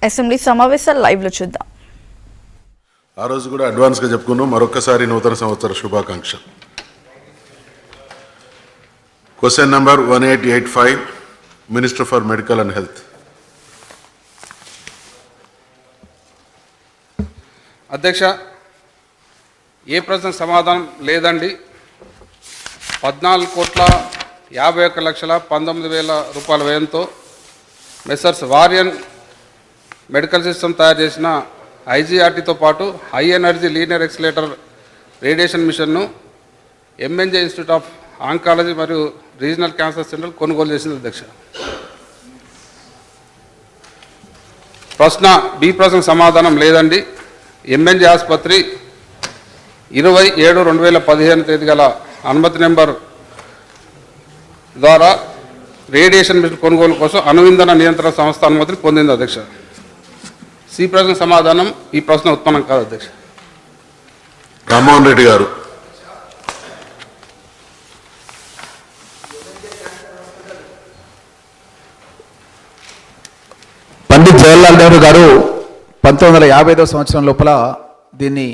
Assembly సమావేశాలు లైవ్లో చూద్దాం. ఆ రోజు కూడా అడ్వాన్స్గా చెప్పుకున్నాం. మరొకసారి నూతన సంవత్సర శుభాకాంక్షలు. Question number 1885, minister for medical and health. అధ్యక్ష, ఏ ప్రశ్న సమాధానం లేదండి. 14,51,19,000 రూపాయల వ్యయంతో మెసర్స్ వారియన్ మెడికల్ సిస్టమ్ తయారు చేసిన ఐజీఆర్టీతో పాటు high energy linear accelerator radiation మిషన్ను ఎంఎన్జే ఇన్స్టిట్యూట్ ఆఫ్ ఆంకాలజీ మరియు రీజనల్ క్యాన్సర్ సెంటర్ కొనుగోలు చేసింది. అధ్యక్ష, ప్రశ్న సమాధానం లేదండి. ఎంఎన్జే ఆసుపత్రి 27/2015 తేదీ గల అనుమతి నెంబర్ ద్వారా రేడియేషన్ మిషన్ కొనుగోలు కోసం అణువింధన నియంత్రణ సంస్థ అనుమతిని పొందింది. అధ్యక్ష, సి ప్రశ్న సమాధానం ఈ ప్రశ్న ఉత్పన్నం కాదు. అధ్యక్ష. రామ్మోహన్ రెడ్డి గారు. పండిత్ జవహర్లాల్ నెహ్రూ గారు 1955వ సంవత్సరం లోపల దీన్ని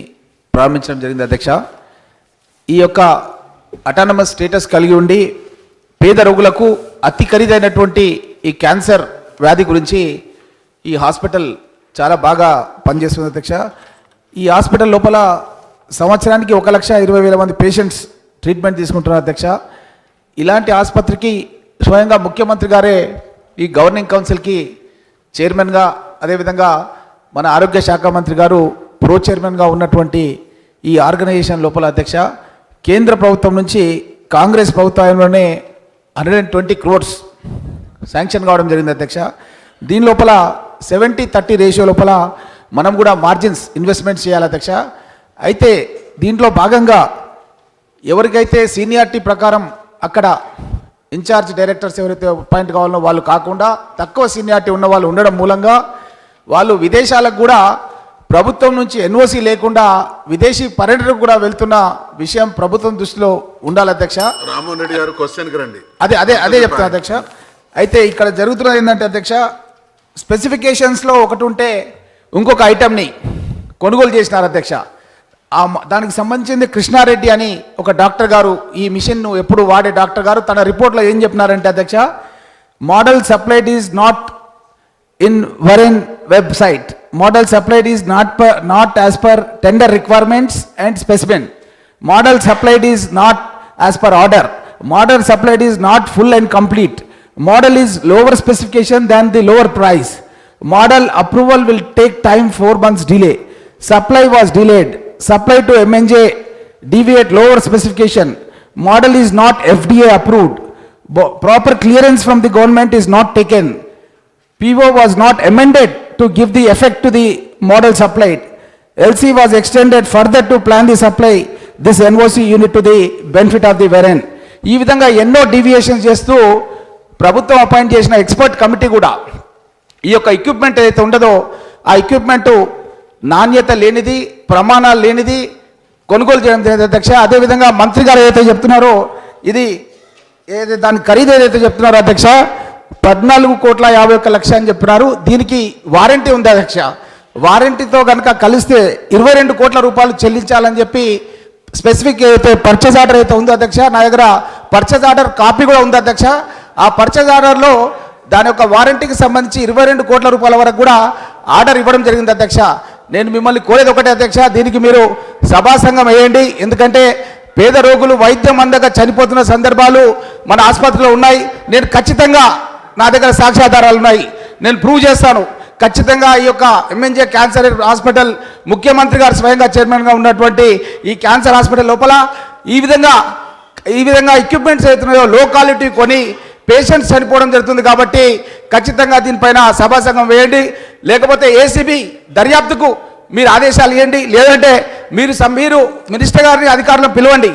ప్రారంభించడం జరిగింది. అధ్యక్ష, ఈ యొక్క అటానమస్ స్టేటస్ కలిగి ఉండి పేద రోగులకు అతి ఖరీదైనటువంటి ఈ క్యాన్సర్ వ్యాధి గురించి ఈ హాస్పిటల్ చాలా బాగా పనిచేస్తుంది. అధ్యక్ష, ఈ హాస్పిటల్ లోపల సంవత్సరానికి 1,20,000 మంది పేషెంట్స్ ట్రీట్మెంట్ తీసుకుంటున్నారు. అధ్యక్ష, ఇలాంటి ఆసుపత్రికి స్వయంగా ముఖ్యమంత్రి గారే ఈ గవర్నింగ్ కౌన్సిల్కి చైర్మన్గా, అదేవిధంగా మన ఆరోగ్య శాఖ మంత్రి గారు ప్రో చైర్మన్గా ఉన్నటువంటి ఈ ఆర్గనైజేషన్ లోపల అధ్యక్ష, కేంద్ర ప్రభుత్వం నుంచి కాంగ్రెస్ ప్రభుత్వంలోనే 120 crores శాంక్షన్ కావడం జరిగింది. అధ్యక్ష, దీని లోపల 70-30 రేషియో లోపల మనం కూడా మార్జిన్స్ ఇన్వెస్ట్మెంట్ చేయాలి. అధ్యక్ష, అయితే దీంట్లో భాగంగా ఎవరికైతే సీనియారిటీ ప్రకారం అక్కడ ఇన్ఛార్జ్ డైరెక్టర్స్ ఎవరైతే అపాయింట్ కావాలనో వాళ్ళు కాకుండా తక్కువ సీనియారిటీ ఉన్న వాళ్ళు ఉండడం మూలంగా వాళ్ళు విదేశాలకు కూడా ప్రభుత్వం నుంచి ఎన్ఓసి లేకుండా విదేశీ పర్యటనకు కూడా వెళ్తున్న విషయం ప్రభుత్వం దృష్టిలో ఉండాలి. అధ్యక్ష, రామ్మోహన్ రెడ్డి గారు క్వశ్చన్కి రండి. అదే చెప్తాను. అధ్యక్ష, అయితే ఇక్కడ జరుగుతున్నది ఏంటంటే అధ్యక్ష, స్పెసిఫికేషన్స్లో ఒకటి ఉంటే ఇంకొక ఐటమ్ని కొనుగోలు చేసినారు. అధ్యక్ష, దానికి సంబంధించింది కృష్ణారెడ్డి అని ఒక డాక్టర్ గారు, ఈ మిషన్ను ఎప్పుడు వాడే డాక్టర్ గారు తన రిపోర్ట్లో ఏం చెప్పినారంటే అధ్యక్ష, model supplied is not in వరెన్ website. Model supplied is not as per tender requirements and specimen. Model supplied is not as per order. Model supplied is not full and complete. Model is lower specification than the lower price. Model approval will take time, 4 months delay. Supply was delayed. Supply to MNJ deviate lower specification. Model is not FDA approved. Proper clearance from the government is not taken. PO was not amended to give the effect to the model supplied. LC was extended further to plan the supply this NOC unit to the benefit of the variant. ఈ విధంగా ఎన్నో deviations చేస్తూ ప్రభుత్వం appoint చేసిన expert committee కూడా ఈ యొక్క equipment ఏదైతే ఉండదో ఆ ఎక్విప్మెంట్ నాణ్యత లేనిది, ప్రమాణాలు లేనిది కొనుగోలు చేయడం జరిగింది. అధ్యక్ష, అదేవిధంగా మంత్రి గారు ఏదైతే చెప్తున్నారో ఇది దాని ఖరీదు ఏదైతే చెప్తున్నారో అధ్యక్ష 14,51,00,000 అని చెప్పినారు. దీనికి వారంటీ ఉంది. అధ్యక్ష, వారంటీతో కనుక కలిస్తే 22 కోట్ల రూపాయలు చెల్లించాలని చెప్పి స్పెసిఫిక్ అయితే పర్చేజ్ ఆర్డర్ అయితే ఉందో అధ్యక్ష, నా దగ్గర పర్చేజ్ ఆర్డర్ కాపీ కూడా ఉంది. అధ్యక్ష, ఆ పర్చేజ్ ఆర్డర్లో దాని యొక్క వారంటీకి సంబంధించి 22 కోట్ల రూపాయల వరకు కూడా ఆర్డర్ ఇవ్వడం జరిగింది. అధ్యక్ష, నేను మిమ్మల్ని కోరేది ఒకటే అధ్యక్ష, దీనికి మీరు సభాసంగం వేయండి. ఎందుకంటే పేద రోగులు వైద్యం అందక చనిపోతున్న సందర్భాలు మన ఆసుపత్రిలో ఉన్నాయి. నేను ఖచ్చితంగా నా దగ్గర సాక్ష్యాధారాలు ఉన్నాయి, నేను ప్రూవ్ చేస్తాను. ఖచ్చితంగా ఈ యొక్క ఎంఎన్జే క్యాన్సర్ హాస్పిటల్ ముఖ్యమంత్రి గారు స్వయంగా చైర్మన్గా ఉన్నటువంటి ఈ క్యాన్సర్ హాస్పిటల్ లోపల ఈ విధంగా ఎక్విప్మెంట్స్ అవుతున్నాయో లో క్వాలిటీ కొని పేషెంట్స్ చనిపోవడం జరుగుతుంది. కాబట్టి ఖచ్చితంగా దీనిపైన సభాసంగం వేయండి, లేకపోతే ఏసీబీ దర్యాప్తుకు మీరు ఆదేశాలు ఇవ్వండి, లేదంటే మీరు మినిస్టర్ గారిని అధికారులను పిలవండి.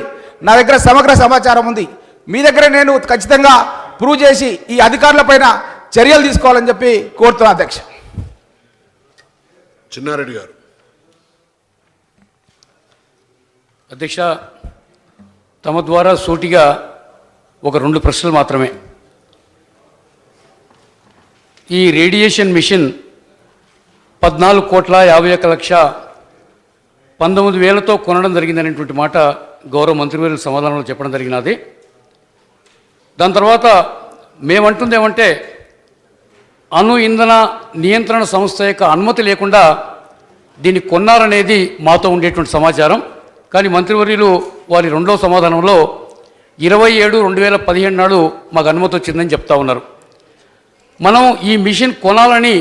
నా దగ్గర సమగ్ర సమాచారం ఉంది, మీ దగ్గర నేను ఖచ్చితంగా ప్రూవ్ చేసి ఈ అధికారులపైన చర్యలు తీసుకోవాలని చెప్పి కోరుతున్నా. అధ్యక్ష. చిన్నారెడ్డి గారు. అధ్యక్ష, తమ ద్వారా సూటిగా ఒక 2 ప్రశ్నలు మాత్రమే. ఈ రేడియేషన్ మిషన్ 14,51,19,000తో కొనడం జరిగిందనేటువంటి మాట గౌరవ మంత్రివర్యులు సమాధానంలో చెప్పడం జరిగినది. దాని తర్వాత మేమంటుంది ఏమంటే అణు ఇంధన నియంత్రణ సంస్థ యొక్క అనుమతి లేకుండా దీన్ని కొన్నారనేది మాతో ఉండేటువంటి సమాచారం. కానీ మంత్రివర్యులు వారి రెండో సమాధానంలో 27/2015 నాడు మాకు అనుమతి వచ్చిందని చెప్తా ఉన్నారు. మనం ఈ మిషన్ కొనాలని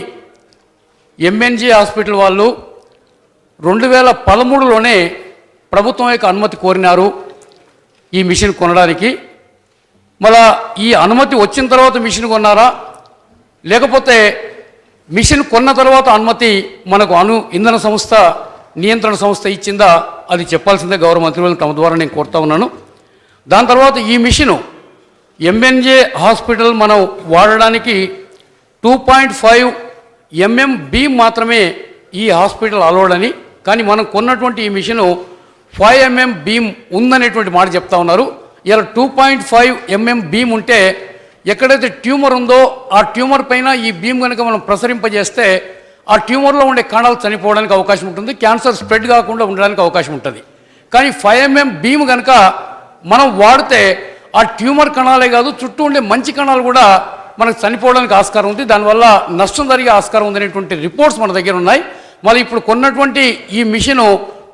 ఎంఎన్జే హాస్పిటల్ వాళ్ళు 2013లోనే ప్రభుత్వం యొక్క అనుమతి కోరినారు ఈ మిషన్ కొనడానికి. మళ్ళా ఈ అనుమతి వచ్చిన తర్వాత మిషన్ కొన్నారా, లేకపోతే మిషన్ కొన్న తర్వాత అనుమతి మనకు ఇంధన సంస్థ నియంత్రణ సంస్థ ఇచ్చిందా, అది చెప్పాల్సిందే గౌరవ మంత్రివర్యులు తమ ద్వారా నేను కోరుతా ఉన్నాను. దాని తర్వాత ఈ మిషను ఎంఎన్జే హాస్పిటల్ మనం వాడడానికి 2.5 mm బీమ్ మాత్రమే ఈ హాస్పిటల్ అలౌడ్ అని, కానీ మనం కొన్నటువంటి ఈ మిషను 5 mm బీమ్ ఉందనేటువంటి మాట చెప్తా ఉన్నారు. ఇలా 2.5 mm బీమ్ ఉంటే ఎక్కడైతే ట్యూమర్ ఉందో ఆ ట్యూమర్ పైన ఈ బీమ్ కనుక మనం ప్రసరింపజేస్తే ఆ ట్యూమర్లో ఉండే కణాలు చనిపోవడానికి అవకాశం ఉంటుంది, క్యాన్సర్ స్ప్రెడ్ కాకుండా ఉండడానికి అవకాశం ఉంటుంది. కానీ 5 mm బీమ్ కనుక మనం వాడితే ఆ ట్యూమర్ కణాలే కాదు చుట్టూ ఉండే మంచి కణాలు కూడా మనకు చనిపోవడానికి ఆస్కారం ఉంది, దానివల్ల నష్టం జరిగే ఆస్కారం ఉందనేటువంటి రిపోర్ట్స్ మన దగ్గర ఉన్నాయి. మళ్ళీ ఇప్పుడు కొన్నటువంటి ఈ మిషను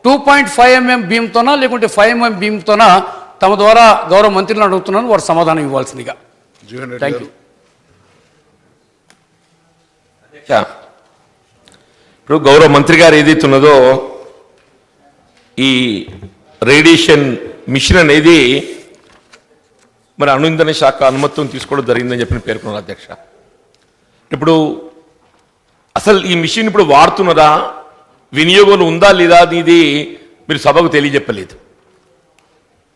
2.5 mm బీమ్తోనా లేకుంటే 5 mm బీమ్తోనా తమ ద్వారా గౌరవ మంత్రులను అడుగుతున్నాను, వారు సమాధానం ఇవ్వాల్సిందిగా. Thank you. ఇప్పుడు గౌరవ మంత్రి గారు ఏదైతే ఉన్నదో ఈ రేడియేషన్ మిషన్ అనేది మరి అణు ఇంధన శాఖ అనుమతిని తీసుకోవడం జరిగిందని చెప్పి పేర్కొన్నారు అధ్యక్ష. ఇప్పుడు అసలు ఈ మిషన్ ఇప్పుడు వాడుతున్నారా, వినియోగంలో ఉందా లేదా అనేది మీరు సభకు తెలియజెప్పలేదు.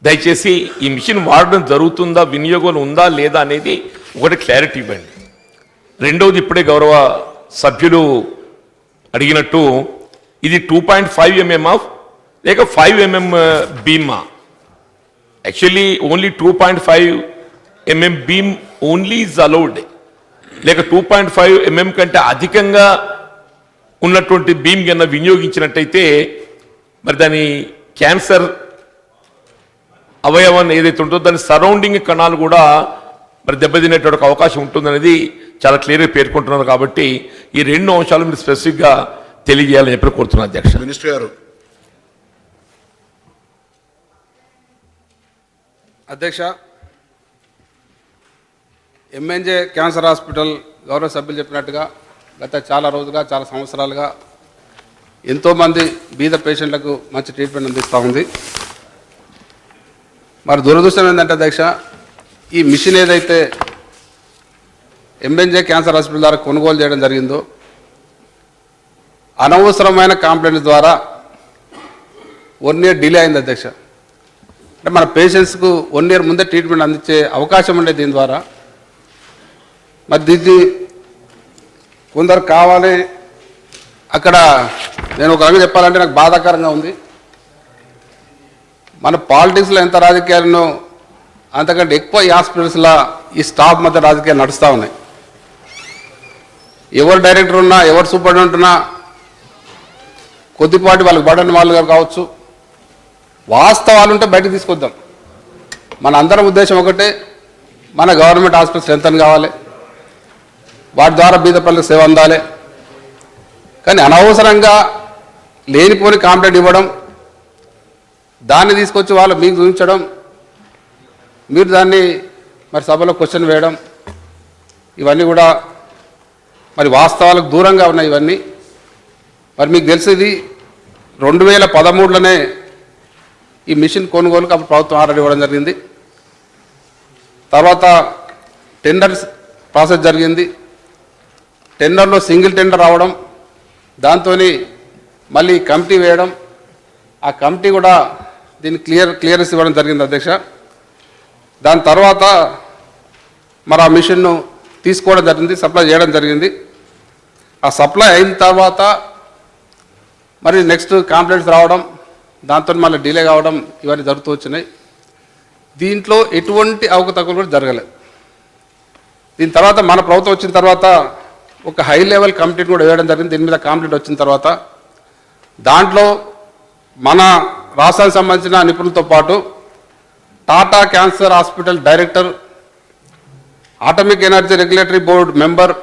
దయచేసి ఈ మిషన్ వాడడం జరుగుతుందా, వినియోగంలో ఉందా లేదా అనేది ఒకటి క్లారిటీ ఇవ్వండి. రెండవది, ఇప్పుడే గౌరవ సభ్యులు అడిగినట్టు ఇది 2.5 mm లేక 5 mm బీమా. Actually only 2.5 mm beam only is allowed, లేక 2.5 mm కంటే అధికంగా ఉన్నటువంటి బీమ్ కన్నా వినియోగించినట్టయితే మరి దాని క్యాన్సర్ అవయవాన్ని ఏదైతే ఉంటుందో దాని సరౌండింగ్ కణాలు కూడా మరి దెబ్బతినేటువంటి అవకాశం ఉంటుందనేది చాలా క్లియర్గా పేర్కొంటున్నారు. కాబట్టి ఈ రెండు అంశాలు మీరు స్పెసిఫిక్గా తెలియజేయాలని చెప్పి కోరుతున్నాను అధ్యక్ష. మినిస్టర్ గారు. అధ్యక్ష, ఎంఎన్జే క్యాన్సర్ హాస్పిటల్ గౌరవ సభ్యులు చెప్పినట్టుగా గత చాలా రోజులుగా చాలా సంవత్సరాలుగా ఎంతోమంది బీద పేషెంట్లకు మంచి ట్రీట్మెంట్ అందిస్తూ ఉంది. మరి దురదృష్టం ఏంటంటే అధ్యక్ష, ఈ మిషన్ ఏదైతే ఎంఎన్జే క్యాన్సర్ హాస్పిటల్ ద్వారా కొనుగోలు చేయడం జరిగిందో అనవసరమైన కంప్లైంట్స్ ద్వారా 1 year డిలే అయింది అధ్యక్ష. అంటే మన పేషెంట్స్కు 1 year ముందే ట్రీట్మెంట్ అందించే అవకాశం ఉండేది దీని ద్వారా. మరి దీన్ని కొందరు కావాలి, అక్కడ నేను ఒక రకంగా చెప్పాలంటే నాకు బాధాకరంగా ఉంది. మన పాలిటిక్స్లో ఎంత రాజకీయాలను అంతకంటే ఎక్కువ ఈ హాస్పిటల్స్లో ఈ స్టాఫ్ మధ్య రాజకీయాలు నడుస్తూ ఉన్నాయి. ఎవరు డైరెక్టర్ ఉన్నా, ఎవరు సూపరింటెండెంట్ ఉన్నా కొద్దిపాటి వాళ్ళకి బడని వాళ్ళు కావచ్చు, వాస్తవాలు ఉంటే బయటకు తీసుకొద్దాం. మన అందరం ఉద్దేశం ఒకటే, మన గవర్నమెంట్ హాస్పిటల్ స్ట్రెంతన్ కావాలి, వాటి ద్వారా బీద ప్రజలకు సేవ అందాలి. కానీ అనవసరంగా లేనిపోని కాంప్లైంట్ ఇవ్వడం, దాన్ని తీసుకొచ్చి వాళ్ళు మీకు చూపించడం, మీరు దాన్ని మరి సభలో క్వశ్చన్ వేయడం, ఇవన్నీ కూడా మరి వాస్తవాలకు దూరంగా ఉన్నాయి ఇవన్నీ. మరి మీకు తెలిసేది 2013లోనే ఈ మిషన్ కొనుగోలుకు అప్పుడు ప్రభుత్వం ఆర్డర్ ఇవ్వడం జరిగింది. తర్వాత టెండర్ ప్రాసెస్ జరిగింది. టెండర్లో సింగిల్ టెండర్ రావడం, దాంతో మళ్ళీ కమిటీ వేయడం, ఆ కమిటీ కూడా దీన్ని క్లియరెన్స్ ఇవ్వడం జరిగింది అధ్యక్ష. దాని తర్వాత మరి ఆ మిషన్ను తీసుకోవడం జరిగింది, సప్లై చేయడం జరిగింది. ఆ సప్లై అయిన తర్వాత మరి నెక్స్ట్ కంప్లైంట్స్ రావడం, దాంతో మళ్ళీ డిలే కావడం, ఇవన్నీ జరుగుతూ వచ్చినాయి. దీంట్లో ఎటువంటి అవకతవకలు కూడా జరగలేదు. దీని తర్వాత మన ప్రభుత్వం వచ్చిన తర్వాత ఒక హై లెవెల్ కమిటీని కూడా వేయడం జరిగింది. దీని మీద కాంప్లీట్ వచ్చిన తర్వాత దాంట్లో మన రాష్ట్రానికి సంబంధించిన నిపుణులతో పాటు Tata cancer hospital director, atomic energy regulatory board member,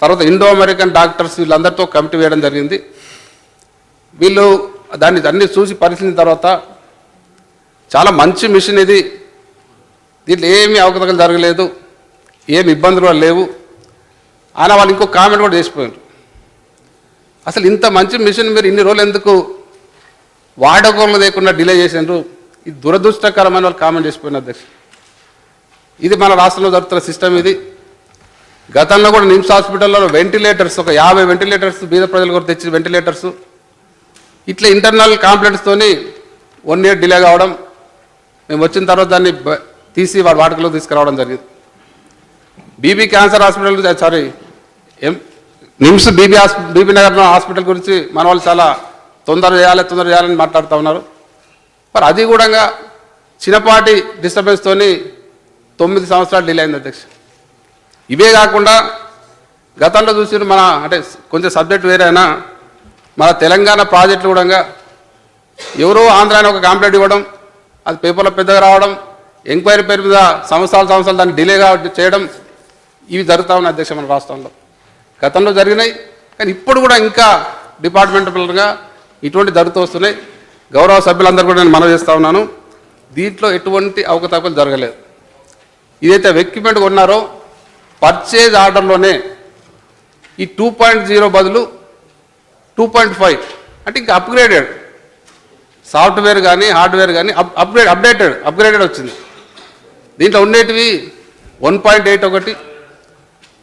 తర్వాత ఇండో అమెరికన్ డాక్టర్స్ వీళ్ళందరితో కమిటీ వేయడం జరిగింది. వీళ్ళు దాన్ని అన్ని చూసి పరిశీలించిన తర్వాత చాలా మంచి మిషన్ ఇది, దీంట్లో ఏమీ అవకతవకలు జరగలేదు, ఏమి ఇబ్బందులు కూడా లేవు అని వాళ్ళు ఇంకో కామెంట్ కూడా చేసిపోయారు. అసలు ఇంత మంచి మిషన్ మీరు ఇన్ని రోజులు ఎందుకు వాడకంలో లేకుండా డిలే చేసినారు? ఇది దురదృష్టకరమైన వాళ్ళు కామెంట్ చేసిపోయినారు అధ్యక్ష. ఇది మన రాష్ట్రంలో జరుగుతున్న సిస్టమ్ ఇది. గతంలో కూడా నిమ్స్ హాస్పిటల్లో వెంటిలేటర్స్, ఒక 50 వెంటిలేటర్స్ బీద ప్రజలు కూడా తెచ్చిన వెంటిలేటర్స్ ఇట్లా ఇంటర్నల్ కాంప్లైంట్స్తోని 1 year డిలే కావడం, మేము వచ్చిన తర్వాత దాన్ని తీసి వాడి వాటికలో తీసుకురావడం జరిగింది. BB cancer hospital NIMS Bibinagar hospital గురించి మన వాళ్ళు చాలా తొందర చేయాలని మాట్లాడుతూ ఉన్నారు. మరి అది కూడా చిన్నపాటి డిస్టర్బెన్స్తోని 9 సంవత్సరాలు డిలే అయింది అధ్యక్ష. ఇవే కాకుండా గతంలో చూసిన మన అంటే కొంచెం సబ్జెక్ట్ వేరైనా మన తెలంగాణ ప్రాజెక్టులు కూడా ఎవరో ఆంధ్ర అని ఒక కాంప్లైంట్ ఇవ్వడం, అది పేపర్లో పెద్దగా రావడం, ఎంక్వైరీ పేరు మీద సంవత్సరాలు దాన్ని డిలేగా చేయడం, ఇవి జరుగుతూ ఉన్నాయి అధ్యక్ష మన రాష్ట్రంలో. గతంలో జరిగినాయి, కానీ ఇప్పుడు కూడా ఇంకా డిపార్ట్మెంటల్గా ఇటువంటి జరుగుతూ వస్తున్నాయి. గౌరవ సభ్యులందరూ కూడా నేను మనవి చేస్తూ ఉన్నాను, దీంట్లో ఎటువంటి అవకతవకలు జరగలేదు. ఇదైతే ఎక్విప్మెంట్ కొన్నారో పర్చేజ్ ఆర్డర్లోనే ఈ 2.0 బదులు 2.5 అంటే ఇంకా అప్గ్రేడెడ్ సాఫ్ట్వేర్ కానీ హార్డ్వేర్ కానీ అప్గ్రేడెడ్ వచ్చింది. దీంట్లో ఉండేటివి 1.8 ఒకటి,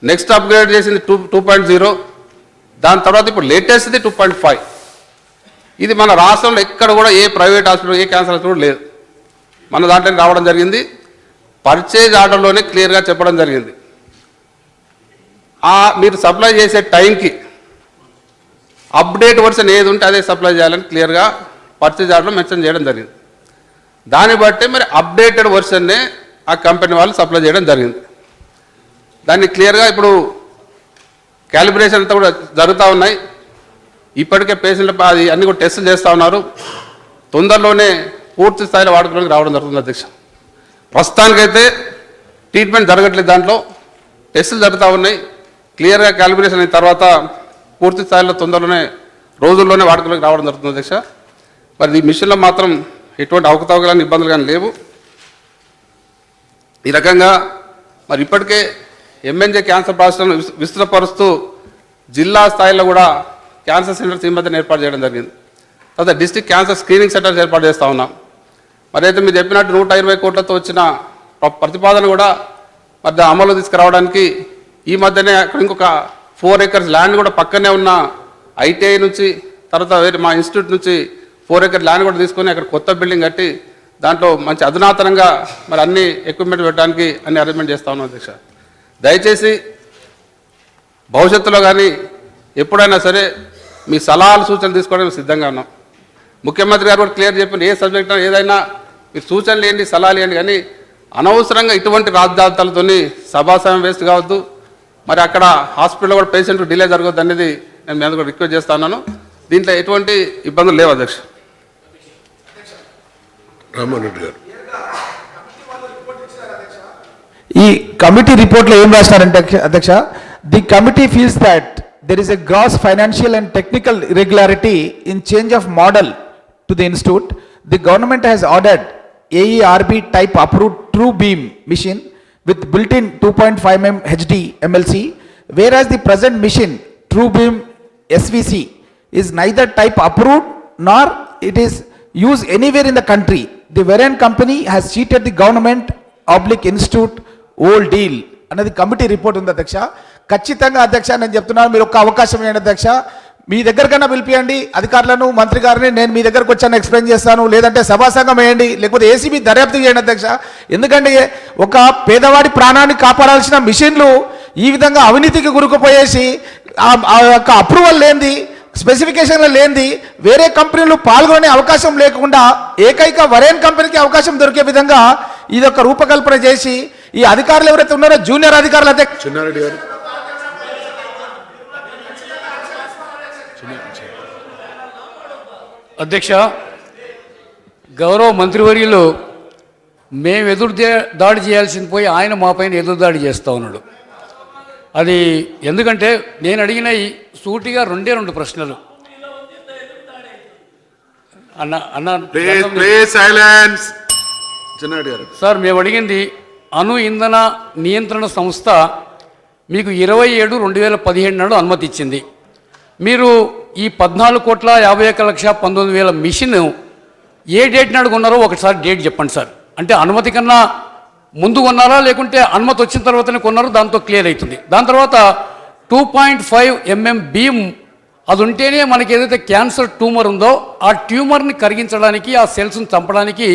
నెక్స్ట్ అప్గ్రేడ్ చేసింది 2.0, దాని తర్వాత ఇప్పుడు లేటెస్ట్ది 2.5. ఇది మన రాష్ట్రంలో ఎక్కడ కూడా ఏ ప్రైవేట్ హాస్పిటల్, ఏ క్యాన్సర్ హాస్పిటల్ కూడా లేదు. మన దాంట్లో రావడం జరిగింది. పర్చేజ్ ఆర్డర్లోనే క్లియర్గా చెప్పడం జరిగింది. మీరు సప్లై చేసే టైంకి అప్డేట్ వర్షన్ ఏది ఉంటే అదే సప్లై చేయాలని క్లియర్గా పర్చేజ్ ఆర్డర్లో మెన్షన్ చేయడం జరిగింది. దాన్ని బట్టి మరి అప్డేటెడ్ వర్షన్నే ఆ కంపెనీ వాళ్ళు సప్లై చేయడం జరిగింది. దాన్ని క్లియర్గా ఇప్పుడు క్యాలిబ్రేషన్ అంతా కూడా జరుగుతూ ఉన్నాయి. ఇప్పటికే పేషెంట్ల అది అన్ని కూడా టెస్టులు చేస్తూ ఉన్నారు. తొందరలోనే పూర్తి స్థాయిలో వాడుకోవడానికి రావడం జరుగుతుంది అధ్యక్ష. ప్రస్తుతానికైతే ట్రీట్మెంట్ జరగట్లేదు, దాంట్లో టెస్టులు జరుగుతూ ఉన్నాయి. క్లియర్గా క్యాలిబ్రేషన్ అయిన తర్వాత పూర్తి స్థాయిలో తొందరలోనే రోజుల్లోనే వాడుకలోకి రావడం జరుగుతుంది అధ్యక్ష. మరి ఈ మిషన్లో మాత్రం ఎటువంటి అవకతవకలు కానీ ఇబ్బందులు కానీ లేవు. ఈ రకంగా మరి ఇప్పటికే ఎంఎన్జే క్యాన్సర్ ప్రాసెస్ను విస్తృతపరుస్తూ జిల్లా స్థాయిలో కూడా క్యాన్సర్ సెంటర్స్ ఈ మధ్యన ఏర్పాటు చేయడం జరిగింది. తర్వాత డిస్ట్రిక్ట్ క్యాన్సర్ స్క్రీనింగ్ సెంటర్స్ ఏర్పాటు చేస్తూ ఉన్నాం. మరి అయితే మీరు చెప్పినట్టు 120 కోట్లతో వచ్చిన ప్రతిపాదన కూడా మరి అమలు తీసుకురావడానికి ఈ మధ్యనే అక్కడ ఇంకొక 4 acres ల్యాండ్ కూడా పక్కనే ఉన్న ఐటీఐ నుంచి, తర్వాత వేరే మా ఇన్స్టిట్యూట్ నుంచి 4 acre ల్యాండ్ కూడా తీసుకొని అక్కడ కొత్త బిల్డింగ్ కట్టి దాంట్లో మంచి అధునాతనంగా మరి అన్ని ఎక్విప్మెంట్ పెట్టడానికి అన్ని అరేంజ్మెంట్ చేస్తూ ఉన్నాం అధ్యక్ష. దయచేసి భవిష్యత్తులో కానీ ఎప్పుడైనా సరే మీ సలహాలు సూచనలు తీసుకోవడానికి సిద్ధంగా ఉన్నాం. ముఖ్యమంత్రి గారు కూడా క్లియర్ చెప్పిన ఏ సబ్జెక్ట్ ఏదైనా మీరు సూచనలు ఏంటి, సలహాలు ఏంటి, కానీ అనవసరంగా ఇటువంటి రాజధాతాలతో సభాసమయం వేస్ట్ కావద్దు. మరి అక్కడ హాస్పిటల్లో కూడా పేషెంట్ డిలే జరగద్దు అనేది నేను మీ అందరూ రిక్వెస్ట్ చేస్తా ఉన్నాను. దీంట్లో ఎటువంటి ఇబ్బందులు లేవు అధ్యక్ష. రామ్మోహన్ రెడ్డి గారు ఈ కమిటీ రిపోర్ట్లో ఏం రాస్తారంటే అధ్యక్ష, the committee feels that there is a gross financial and technical irregularity in change of model to the institute. The government has ordered AERB type approved true beam machine with built-in 2.5 mm HD MLC, whereas the present machine true beam SVC is neither type approved nor it is used anywhere in the country. The variant company has cheated the government / institute whole deal అన్నది committee report ఉంది అధ్యక్ష. ఖచ్చితంగా అధ్యక్ష నేను చెప్తున్నాను, మీరు ఒక్క అవకాశం ఇవ్వండి అధ్యక్ష. మీ దగ్గరకన్నా పిలిపియండి అధికారులను, మంత్రి గారిని, నేను మీ దగ్గరకు వచ్చాను ఎక్స్ప్లెయిన్ చేస్తాను. లేదంటే సభాసంగం వేయండి, లేకపోతే ఏసీబీ దర్యాప్తు చేయండి అధ్యక్ష. ఎందుకంటే ఒక పేదవాడి ప్రాణాన్ని కాపాడాల్సిన మిషన్లు ఈ విధంగా అవినీతికి గురుకుపోయేసి ఆ యొక్క అప్రూవల్ లేనిది, స్పెసిఫికేషన్లు లేనిది, వేరే కంపెనీలు పాల్గొనే అవకాశం లేకుండా ఏకైక వరేన్ కంపెనీకి అవకాశం దొరికే విధంగా ఇదొక రూపకల్పన చేసి ఈ అధికారులు ఎవరైతే ఉన్నారో జూనియర్ అధికారులు చిన్నారెడ్డి గారు అధ్యక్ష, గౌరవ మంత్రివర్యులు మేము దాడి చేయాల్సింది పోయి ఆయన మా పైన ఎదురుదాడి చేస్తూ ఉన్నాడు. అది ఎందుకంటే నేను అడిగిన సూటిగా రెండు ప్రశ్నలు. సార్, మేము అడిగింది అణు ఇంధన నియంత్రణ సంస్థ మీకు 27/2017 నాడు అనుమతి ఇచ్చింది. మీరు ఈ 14,51,19,000 మిషన్ ఏ డేట్ నాడు కొన్నారో ఒకసారి డేట్ చెప్పండి సార్. అంటే అనుమతి కన్నా ముందు కొన్నారా లేకుంటే అనుమతి వచ్చిన తర్వాతనే కొన్నారో దాంతో క్లియర్ అవుతుంది. దాని తర్వాత 2.5 mm బీమ్ అది ఉంటేనే మనకి ఏదైతే క్యాన్సర్ ట్యూమర్ ఉందో ఆ ట్యూమర్ని కరిగించడానికి ఆ సెల్స్ని చంపడానికి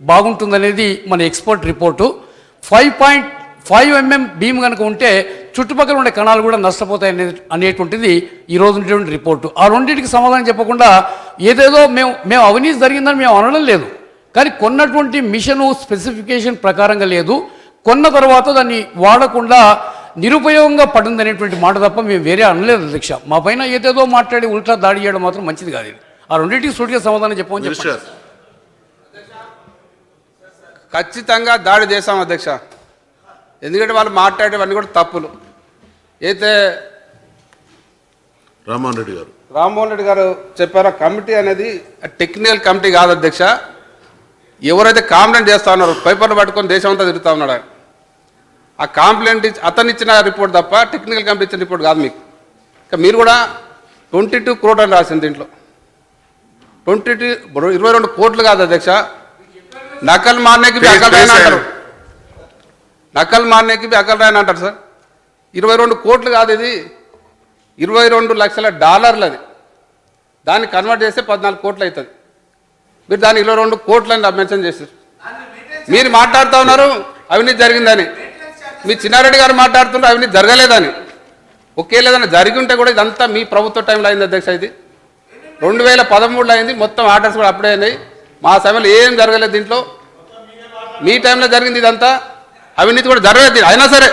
బాగుంటుందనేది మన ఎక్స్పర్ట్ రిపోర్టు. 5.5 mm బీమ్ కనుక ఉంటే చుట్టుపక్కల ఉండే కణాలు కూడా నష్టపోతాయి అనేటువంటిది ఈరోజు ఉన్నటువంటి రిపోర్టు. ఆ రెండింటికి సమాధానం చెప్పకుండా ఏదేదో మేము అవినీతి జరిగిందని మేము అనడం లేదు, కానీ కొన్నటువంటి మిషను స్పెసిఫికేషన్ ప్రకారంగా లేదు, కొన్న తర్వాత దాన్ని వాడకుండా నిరుపయోగంగా పడింది అనేటువంటి మాట తప్ప మేము వేరే అనలేదు అధ్యక్ష. మా పైన ఏదేదో మాట్లాడి ఉల్టా దాడి చేయడం మాత్రం మంచిది కాదు. ఆ రెండింటికి సూటిగా సమాధానం చెప్పమని చెప్పండి. ఖచ్చితంగా దాడి చేశాం అధ్యక్ష, ఎందుకంటే వాళ్ళు మాట్లాడేవన్నీ కూడా తప్పులు. అయితే రామ్మోహన్ రెడ్డి గారు చెప్పారో కమిటీ అనేది టెక్నికల్ కమిటీ కాదు అధ్యక్ష. ఎవరైతే కంప్లైంట్ చేస్తా ఉన్నారో పేపర్లు పట్టుకొని దేశం అంతా తిరుగుతూ ఉన్నాడు ఆయన. ఆ కంప్లైంట్ అతను ఇచ్చిన రిపోర్ట్ తప్ప టెక్నికల్ కమిటీ ఇచ్చిన రిపోర్ట్ కాదు మీకు. ఇంకా మీరు కూడా 22 crore అని రాసింది దీంట్లో. 22 కోట్లు కాదు అధ్యక్ష. నకల్ మారనేకి అకల్ రాయని అంటారు, నకల్ మారనేకి అకల్ రాయని అంటారు సార్. 22 కోట్లు కాదు ఇది, 22 లక్షల డాలర్లు అది. దాన్ని కన్వర్ట్ చేస్తే 14 కోట్లు అవుతుంది. మీరు దాన్ని 22 కోట్లని మెన్షన్ చేశారు. మీరు మాట్లాడుతూ ఉన్నారు అవినీతి జరిగిందని, మీ చిన్నారెడ్డి గారు మాట్లాడుతుంటే అవినీతి జరగలేదని. ఒకే లేదన్నా జరిగి ఉంటే కూడా ఇదంతా మీ ప్రభుత్వ టైంలో అయింది అధ్యక్ష. ఇది 2013లో అయింది, మొత్తం ఆర్డర్స్ కూడా అప్పుడే అయినాయి. మా సమయంలో ఏం జరగలేదు దీంట్లో, మీ టైంలో జరిగింది ఇదంతా. అవినీతి కూడా జరగలేదు, అయినా సరే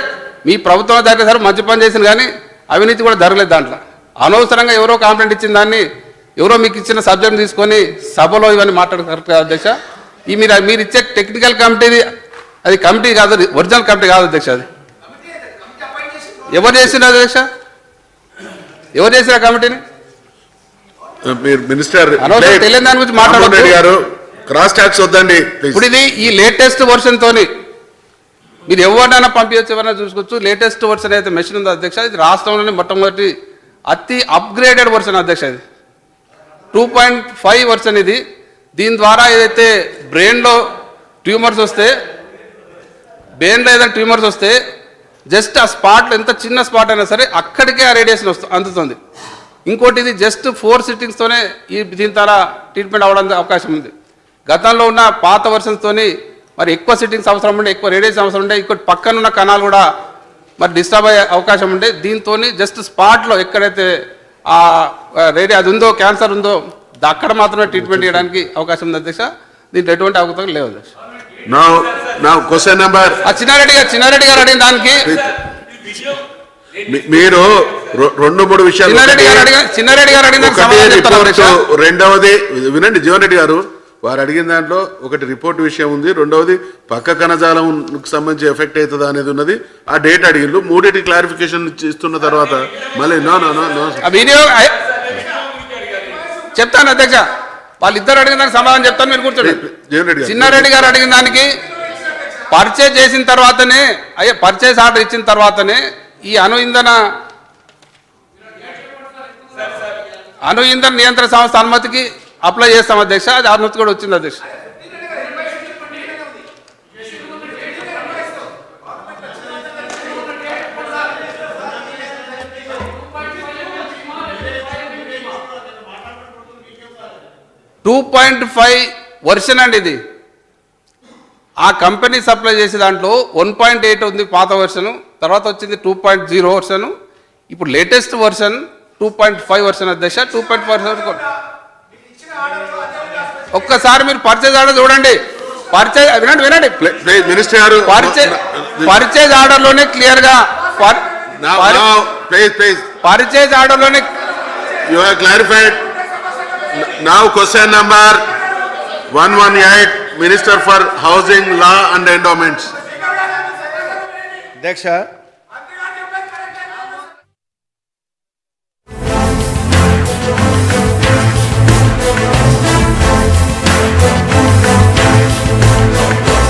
మీ ప్రభుత్వంలో జరిగే సరే మంచి పని చేసింది, కానీ అవినీతి కూడా జరగలేదు దాంట్లో. అనవసరంగా ఎవరో కంప్లైంట్ ఇచ్చిన దాన్ని ఎవరో మీకు ఇచ్చిన సబ్జెక్ట్ తీసుకొని సభలో ఇవన్నీ మాట్లాడడం కరెక్ట్ కాదు అధ్యక్ష. ఈ మీరు ఇచ్చే టెక్నికల్ కమిటీది అది కమిటీ కాదు, ఒరిజినల్ కమిటీ కాదు అధ్యక్ష. అది ఎవరు చేసిన అధ్యక్ష, ఎవరు చేసిన కమిటీని? మినిస్టర్ తెలియని దాని గురించి మాట్లాడారు. క్రాస్ టాక్స్ వద్దండి. ఇప్పుడు ఇది ఈ లేటెస్ట్ వర్షన్ తోని మీరు ఎవరినైనా పంపించచ్చు, ఎవరైనా చూసుకోవచ్చు. లేటెస్ట్ వర్షన్ అయితే మెషిన్ ఉందో అధ్యక్ష, ఇది రాష్ట్రంలోనే మొట్టమొదటి అతి అప్గ్రేడెడ్ వర్షన్ అధ్యక్ష. ఇది 2.5 వర్షన్ ఇది. దీని ద్వారా ఏదైతే బ్రెయిన్లో ఏదైనా ట్యూమర్స్ వస్తే జస్ట్ ఆ స్పాట్లో, ఎంత చిన్న స్పాట్ అయినా సరే అక్కడికే ఆ రేడియేషన్ అందుతుంది. ఇంకోటి ఇది జస్ట్ 4 సిట్టింగ్స్తోనే దీని ద్వారా ట్రీట్మెంట్ అవ్వడానికి అవకాశం ఉంది. గతంలో ఉన్న పాత వర్షన్స్తోని మరి ఎక్కువ సిట్టింగ్స్ అవసరం ఉండే, ఎక్కువ రేడియేషన్ అవసరం ఉండే, ఇంకోటి పక్కన ఉన్న కణాలు కూడా మరి డిస్టర్బ్ అయ్యే అవకాశం ఉండే. దీంతో జస్ట్ స్పాట్లో ఎక్కడైతే ఆ అది ఉందో, క్యాన్సర్ ఉందో అక్కడ మాత్రమే ట్రీట్మెంట్ చేయడానికి అవకాశం ఉంది అధ్యక్ష. దీంట్లో ఎటువంటి అవకాశం లేవు అధ్యక్ష. చిన్నారెడ్డి గారు అడిగిన దానికి మీరు 2-3 విషయాలు. చిన్నారెడ్డి గారు అడిగిన రెండవది వినండి, జీవన్ రెడ్డి గారు వారు అడిగిన దాంట్లో ఒకటి రిపోర్ట్ విషయం ఉంది, రెండవది పక్క కణజాలం సంబంధించి ఎఫెక్ట్ అవుతుందా అనేది ఉన్నది. ఆ డేట్ అడిగిండు, 3 క్లారిఫికేషన్ ఇస్తున్న తర్వాత మళ్ళీ చెప్తాను అధ్యక్ష. వాళ్ళిద్దరు అడిగిన దానికి సమాధానం చెప్తాను, మీరు కూర్చోండి. చిన్నారెడ్డి గారు అడిగిన దానికి పర్చేజ్ చేసిన తర్వాతనే, పర్చేజ్ ఆర్డర్ ఇచ్చిన తర్వాతనే ఈ అణు ఇంధన నియంత్రణ సంస్థ అనుమతికి అప్లై చేస్తాం అధ్యక్ష. అది అనుమతి కూడా వచ్చింది అధ్యక్ష. .5 వర్షన్ అండి ఇది. ఆ కంపెనీ సప్లై చేసే దాంట్లో 1.8 ఉంది పాత వర్షను, తర్వాత వచ్చింది 2.0 వర్షను, ఇప్పుడు లేటెస్ట్ వర్షన్ 2.5 వర్షన్ అధ్యక్ష. 2.5 ఒక్కసారి మీరు పర్చేజ్ ఆర్డర్ చూడండి. వినండి మినిస్టర్ గారు, పర్చేజ్ ఆర్డర్లోనే క్లియర్గా పర్చేజ్ ఆర్డర్లోనే clarified Now question number 118, Minister for Housing, Law and Endowments. అధ్యక్ష